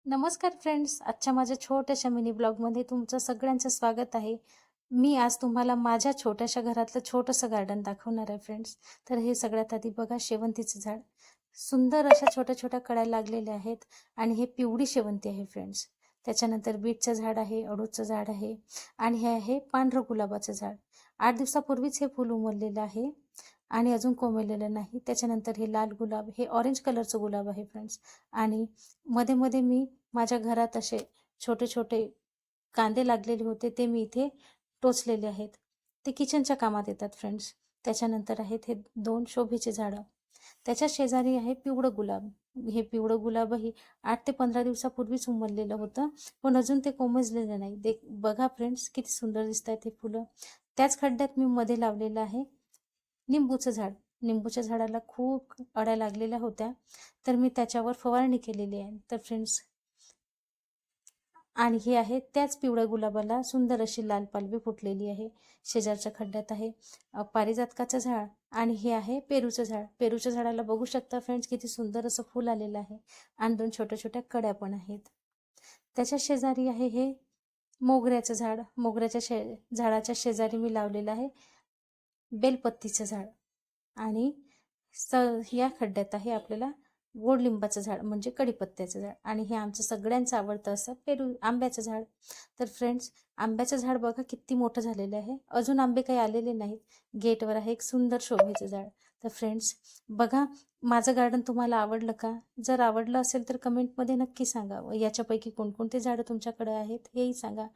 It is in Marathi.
नमस्कार फ्रेंड्स, आजच्या माझ्या छोट्याशा मिनी ब्लॉगमध्ये तुमचं सगळ्यांचं स्वागत आहे. मी आज तुम्हाला माझ्या छोट्याशा घरातलं छोटंसं गार्डन दाखवणार आहे फ्रेंड्स. तर हे सगळ्यात आधी बघा, शेवंतीचं झाड. सुंदर अशा छोट्या-छोट्या कळ्या लागलेल्या आहेत आणि हे पिवळी शेवंती आहे फ्रेंड्स. त्याच्यानंतर बीटचं झाड आहे, अडूचं झाड आहे आणि हे आहे पांढरं गुलाबाचं झाड. 8 दिवसापूर्वीच हे फूल उमललेलं आहे आणि अजून कोमेललेलं नाही. त्याच्यानंतर हे लाल गुलाब, हे ऑरेंज कलरचं गुलाब आहे फ्रेंड्स. आणि मध्ये-मध्ये मी माझ्या घरात असे छोटे-छोटे कांदे लागलेले होते, ते मी इथे टोचलेले आहेत. ते किचनच्या कामात येतात फ्रेंड्स. त्याच्यानंतर आहेत हे 2 शोभेचे झाडं. त्याच्या शेजारी आहे पिवळं गुलाब. हे पिवळं गुलाबही 8 ते 15 दिवसापूर्वीच उमललेलं होतं, पण अजून ते कोमेजलेलं नाही. बघा फ्रेंड्स, किती सुंदर दिसतायत हे फुलं. त्याच खड्ड्यात मी मध्ये लावलेलं आहे निंबूचं झाड. निंबूच्या झाडाला खूप अळ्या लागलेल्या होत्या, तर मी त्याच्यावर फवारणी केलेली आहे. तर फ्रेंड्स, आणि हे आहे त्याच पिवळ्या गुलाबाला सुंदर अशी लाल पालवी फुटलेली आहे. शेजारच्या खड्ड्यात आहे पारिजातकाचं झाड आणि हे आहे पेरूचं झाड. पेरूच्या झाडाला बघू शकता फ्रेंड्स, किती सुंदर असं फूल आलेलं आहे आणि 2 छोट्या-छोट्या कड्या पण आहेत. त्याच्या शेजारी आहे हे मोगऱ्याचं झाड. मोगऱ्याच्या झाडाच्या शेजारी मी लावलेलं आहे बेलपत्तीचं झाड आणि स या खड्ड्यात आहे आपल्याला गोड लिंबाचं झाड म्हणजे कडीपत्त्याचं झाड आणि हे आमचं सगळ्यांचं आवडतं असं आंब्याचं झाड. तर फ्रेंड्स, आंब्याचं झाड बघा किती मोठं झालेलं आहे. अजून आंबे काही आलेले नाहीत. गेटवर आहे एक सुंदर शोभेचं झाड. तर फ्रेंड्स, बघा, माझं गार्डन तुम्हाला आवडलं का? जर आवडलं असेल तर कमेंटमध्ये नक्की सांगा व याच्यापैकी कोणकोणते झाडं तुमच्याकडे आहेत हेही सांगा.